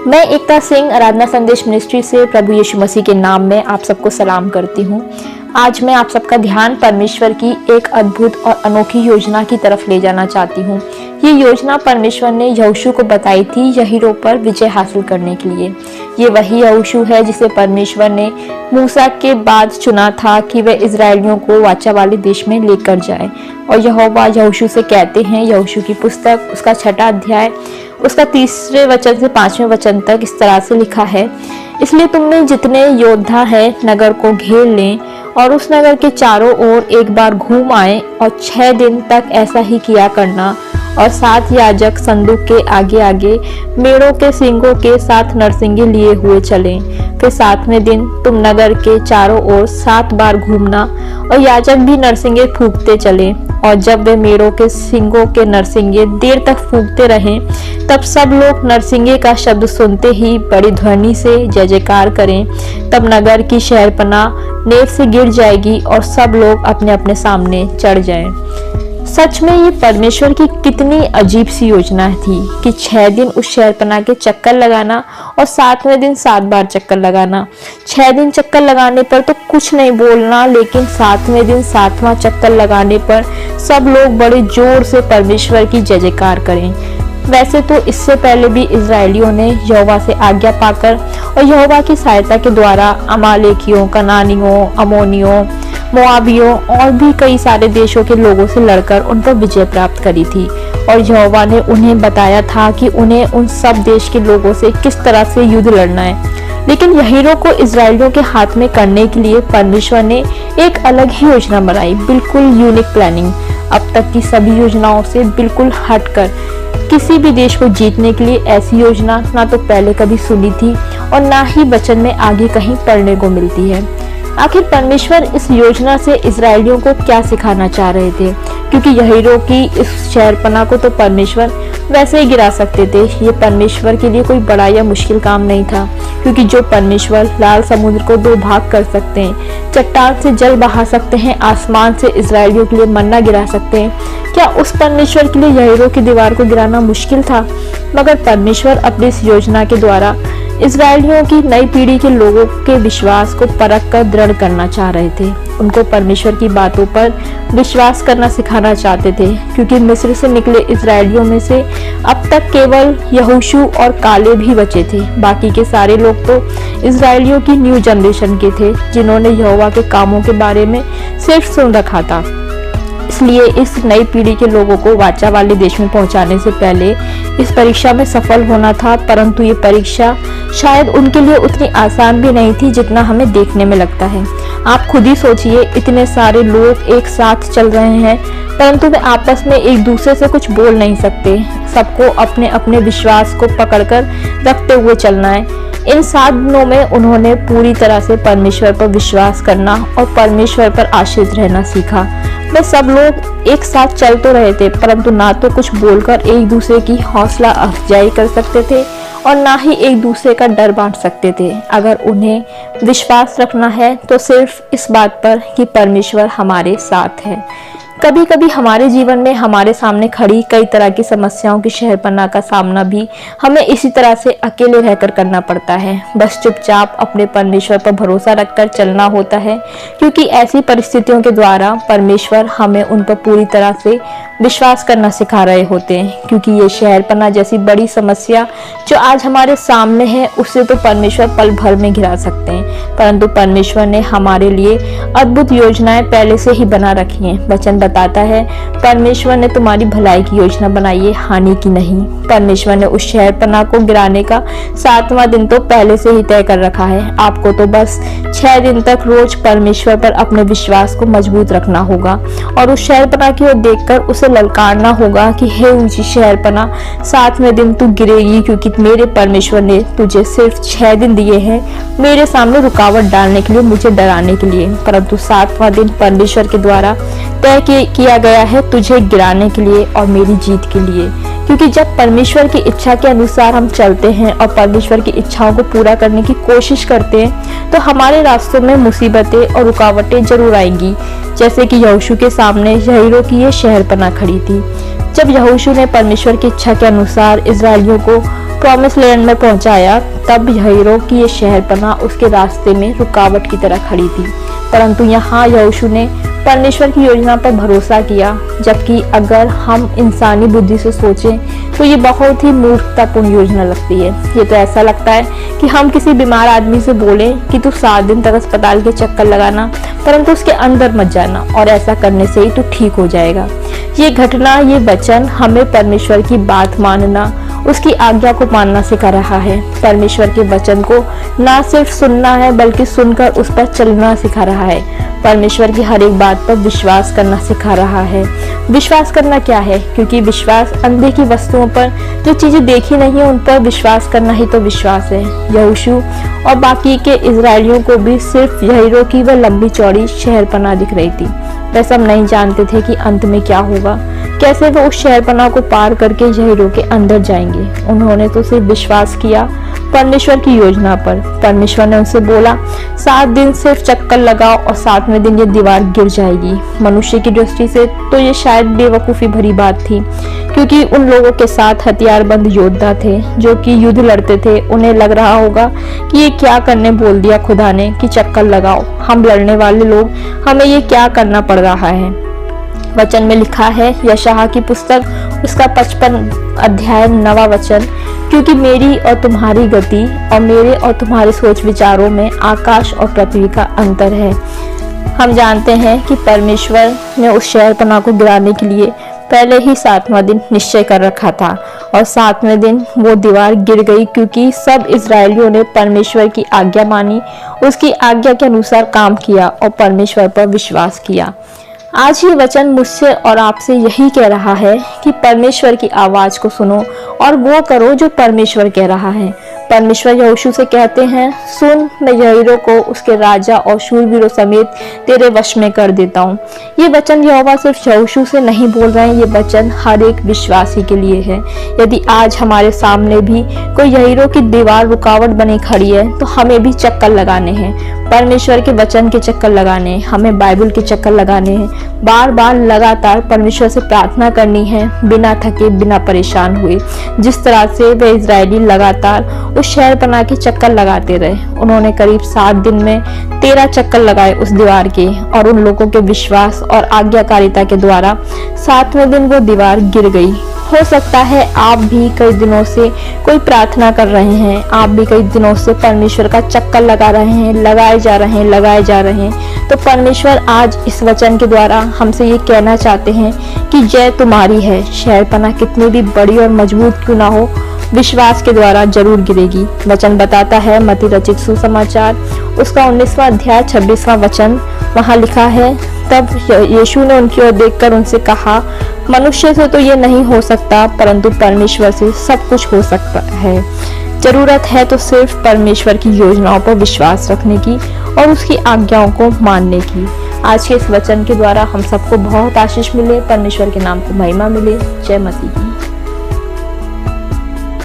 मैं एकता सिंह आराधना संदेश मिनिस्ट्री से प्रभु यीशु मसीह के नाम में आप सबको सलाम करती हूँ। आज मैं आप सबका ध्यान परमेश्वर की एक अद्भुत और अनोखी योजना की तरफ ले जाना चाहती हूँ। ये योजना परमेश्वर ने यहोशू को बताई थी यहीरो पर विजय हासिल करने के लिए। ये वही यहोशू है जिसे परमेश्वर ने मूसा के बाद चुना था कि वह इजरायलियों को वाचा वाले देश में लेकर जाए। और यहोवा यहोशू से कहते हैं, यहोशू की पुस्तक उसका 6वां अध्याय उसका 3 वचन से 5वें वचन तक इस तरह से लिखा है, इसलिए तुम में जितने योद्धा है नगर को घेर लें और उस नगर के चारों ओर एक बार घूम आए और 6 दिन तक ऐसा ही किया करना। और 7 याजक संदूक के आगे आगे मेढ़ों के सींगों के 7 नरसिंगे लिए हुए चलें। फिर 7वें दिन तुम नगर के चारों ओर 7 बार घूमना और याजक भी नरसिंगे फूंकते चले। और जब वे मेढ़ों के सींगों के नरसिंगे देर तक फूंकते रहें, तब सब लोग नरसिंगे का शब्द सुनते ही बड़ी ध्वनि से जय जयकार करें। तब नगर की शहरपनाह नेव से गिर जाएगी और सब लोग अपने अपने सामने चढ़ जाएं। सच में ये परमेश्वर की कितनी अजीब सी योजना थी कि 6 दिन उस शहरपनाह के चक्कर लगाना और 7वें दिन 7 बार चक्कर लगाना। 6 दिन चक्कर लगाने पर तो कुछ नहीं बोलना, लेकिन 7वें दिन 7वां चक्कर लगाने पर सब लोग बड़े जोर से परमेश्वर की जय जयकार करें। वैसे तो इससे पहले भी इजरायलियों ने यहोवा से आज्ञा पाकर और यहोवा की सहायता के द्वारा अमालेकियों, कनानियों, अमोनियों, मोआबियों और भी कई सारे देशों के लोगों से लड़कर उन पर विजय प्राप्त करी थी। और यहोवा ने उन्हें बताया था कि उन्हें उन सब देश के लोगों से किस तरह से युद्ध लड़ना है। लेकिन यहीरो को इजरायलियों के हाथ में करने के लिए परमेश्वर ने एक अलग ही योजना बनाई, बिल्कुल यूनिक प्लानिंग। अब तक की सभी योजनाओं से बिल्कुल हटकर किसी भी देश को जीतने के लिए ऐसी योजना ना तो पहले कभी सुनी थी और ना ही वचन में आगे कहीं पढ़ने को मिलती है। आखिर परमेश्वर इस योजना से इजरायलियों को क्या सिखाना चाह रहे थे? क्योंकि यहीरो की इस शहरपनाह को तो परमेश्वर वैसे ही गिरा सकते थे। ये परमेश्वर के लिए कोई बड़ा या मुश्किल काम नहीं था, क्योंकि जो परमेश्वर लाल समुद्र को 2 भाग कर सकते हैं, चट्टान से जल बहा सकते हैं, आसमान से इजरायलियों के लिए मन्ना गिरा सकते हैं, क्या उस परमेश्वर के लिए यहीरो की दीवार को गिराना मुश्किल था? मगर परमेश्वर अपनी इस योजना के द्वारा इजरायलियों की नई पीढ़ी के लोगों के विश्वास को परख कर दृढ़ करना चाह रहे थे। उनको परमेश्वर की बातों पर विश्वास करना सिखाना चाहते थे, क्योंकि मिस्र से निकले इजरायलियों में से अब तक केवल यहोशू और कालेब ही बचे थे। बाकी के सारे लोग तो इजरायलियों की न्यू जनरेशन के थे, जिन्होंने यहोवा के कामों के बारे में सिर्फ सुन रखा था। इसलिए इस नई पीढ़ी के लोगों को वाचा वाले देश में पहुंचाने से पहले इस परीक्षा में सफल होना था। परंतु ये परीक्षा शायद उनके लिए उतनी आसान भी नहीं थी जितना हमें देखने में लगता है। आप खुद ही सोचिए, इतने सारे लोग एक साथ चल रहे हैं, परंतु वे आपस में एक दूसरे से कुछ बोल नहीं सकते। सबको अपने अपने विश्वास को पकड़कर रखते हुए चलना है। इन 7 दिनों में उन्होंने पूरी तरह से परमेश्वर पर विश्वास करना और परमेश्वर पर आश्रित रहना सीखा। वे सब लोग एक साथ चल तो रहे थे, परंतु ना तो कुछ बोलकर एक दूसरे की हौसला अफजाई कर सकते थे और ना ही एक दूसरे का डर बांट सकते थे। अगर उन्हें विश्वास रखना है तो सिर्फ इस बात पर कि परमेश्वर हमारे साथ है। कभी कभी हमारे जीवन में हमारे सामने खड़ी कई तरह की समस्याओं की शहरपनाह का सामना भी हमें इसी तरह से अकेले रहकर करना पड़ता है। बस चुपचाप अपने परमेश्वर पर भरोसा रखकर चलना होता है, क्योंकि ऐसी परिस्थितियों के द्वारा परमेश्वर हमें उन पर पूरी तरह से विश्वास करना सिखा रहे होते हैं। क्योंकि ये शहरपनाह जैसी बड़ी समस्या जो आज हमारे सामने है, उससे तो परमेश्वर पल भर में गिरा सकते हैं, परंतु परमेश्वर ने हमारे लिए अद्भुत योजनाएं पहले से ही बना रखी हैं। वचन बताता है, परमेश्वर ने तुम्हारी भलाई की योजना बनाई है, हानि की नहीं। परमेश्वर ने उस शहरपनाह को गिराने का 7वां दिन तो पहले से ही तय कर रखा है। आपको तो बस 6 दिन तक रोज परमेश्वर पर अपने विश्वास को मजबूत रखना होगा और उस शहरपनाह की ओर देखकर उसे ललकारना होगा कि हे ऊंची शहरपनाह, 7वें दिन तू गिरेगी, क्योंकि मेरे परमेश्वर ने तुझे सिर्फ 6 दिन दिए हैं मेरे सामने रुकावट डालने के लिए, मुझे डराने के लिए, परंतु 7वां दिन परमेश्वर के द्वारा तय किया गया है तुझे गिराने के लिए और मेरी जीत के लिए। क्योंकि जब परमेश्वर की इच्छा के अनुसार हम चलते हैं और परमेश्वर की इच्छाओं को पूरा करने की कोशिश करते हैं, तो हमारे रास्तों में मुसीबतें और रुकावटें जरूर आएंगी। जैसे कि यहोशू के सामने यहीरो की ये शहरपनाह खड़ी थी। जब यहोशू ने परमेश्वर की इच्छा के अनुसार इजरायलियों को प्रॉमिस लैंड में पहुंचाया, तब यहीरो की ये शहरपनाह उसके रास्ते में रुकावट की तरह खड़ी थी। परंतु यहाँ यहोशू ने परमेश्वर की योजना पर भरोसा किया, जबकि अगर हम इंसानी बुद्धि से सोचें तो ये बहुत ही मूर्खतापूर्ण योजना लगती है। ये तो ऐसा लगता है कि हम किसी बीमार आदमी से बोलें कि तू 7 दिन तक अस्पताल के चक्कर लगाना, परंतु उसके अंदर मत जाना, और ऐसा करने से ही तू ठीक हो जाएगा। ये घटना, ये वचन हमें परमेश्वर की बात मानना, उसकी आज्ञा को मानना सिखा रहा है। परमेश्वर के वचन को ना सिर्फ सुनना है, बल्कि सुनकर उस पर चलना सिखा रहा है। परमेश्वर की हर एक बात पर विश्वास करना सिखा रहा है। विश्वास करना क्या है? क्योंकि विश्वास अनदेखी वस्तुओं पर, जो चीजें देखी नहीं है, उन पर विश्वास करना ही तो विश्वास है। यहोशू और बाकी के इजरायलियों को भी सिर्फ यहीरो की वह लंबी चौड़ी शहरपनाह दिख रही थी। वे सब नहीं जानते थे कि अंत में क्या होगा, कैसे वो उस शहरपनाह को पार करके यहीरो के अंदर जाएंगे। उन्होंने तो सिर्फ विश्वास किया परमेश्वर की योजना पर। परमेश्वर ने उनसे बोला, 7 दिन सिर्फ चक्कर लगाओ और 7वें दिन ये दीवार गिर जाएगी। मनुष्य की दृष्टि से तो ये शायद बेवकूफ़ी भरी बात थी, क्योंकि उन लोगों के साथ हथियारबंद योद्धा थे जो कि युद्ध लड़ते थे। उन्हें लग रहा होगा कि ये क्या करने बोल दिया खुदा ने कि चक्कर लगाओ, हम लड़ने वाले लोग, हमें ये क्या करना पड़ रहा है। वचन में लिखा है, यशायाह की पुस्तक उसका 55 अध्याय 9वां वचन, क्योंकि मेरी और तुम्हारी गति और मेरे और तुम्हारे सोच विचारों में आकाश और पृथ्वी का अंतर है। हम जानते हैं कि परमेश्वर ने उस शहरपनाह को गिराने के लिए पहले ही 7वां दिन निश्चय कर रखा था, और 7वें दिन वो दीवार गिर गई, क्योंकि सब इजरायलियों ने परमेश्वर की आज्ञा मानी, उसकी आज्ञा के अनुसार काम किया और परमेश्वर पर विश्वास किया। आज ये वचन मुझसे और आपसे यही कह रहा है कि परमेश्वर की आवाज को सुनो और वो करो जो परमेश्वर कह रहा है। परमेश्वर यहोशू से कहते हैं, सुन, मैं यहीरो को उसके राजा और शूरवीरों समेत तेरे वश में कर देता हूँ। ये वचन यहोवा सिर्फ यहोशू से नहीं बोल रहे हैं, ये वचन हर एक विश्वासी के लिए है। यदि आज हमारे सामने भी कोई यहीरो की दीवार रुकावट बनी खड़ी है, तो हमें भी चक्कर लगाने हैं, परमेश्वर के वचन के चक्कर लगाने हैं, हमें बाइबल के चक्कर लगाने हैं, बार बार लगातार परमेश्वर से प्रार्थना करनी है, बिना थके, बिना परेशान हुए। जिस तरह से वे इजरायली लगातार उस शहरपनाह के चक्कर लगाते रहे। उन्होंने करीब 7 दिन में 13 चक्कर लगाए उस दीवार के, और उन लोगों के विश्वास और आज्ञाकारिता के द्वारा 7वें दिन वो दीवार गिर गई। हो सकता है आप भी कई दिनों से कोई प्रार्थना कर रहे हैं, आप भी कई दिनों से परमेश्वर का चक्कर लगा रहे हैं, लगाए जा रहे हैं। तो परमेश्वर आज इस वचन के द्वारा हमसे ये कहना चाहते हैं कि जय तुम्हारी है। शहरपनाह कितनी भी बड़ी और मजबूत क्यों ना हो, विश्वास के द्वारा जरूर गिरेगी। वचन बताता है मत्ती रचित सुसमाचार उसका 19वां अध्याय 26वां वचन, वहां लिखा है, तब यीशु ने उनकी ओर देखकर उनसे कहा, मनुष्य से तो ये नहीं हो सकता, परंतु परमेश्वर से सब कुछ हो सकता है। जरूरत है तो सिर्फ परमेश्वर की योजनाओं पर विश्वास रखने की और उसकी आज्ञाओं को मानने की। आज के इस वचन के द्वारा हम सबको बहुत आशीष मिले, परमेश्वर के नाम को महिमा मिले। जय मसीह की।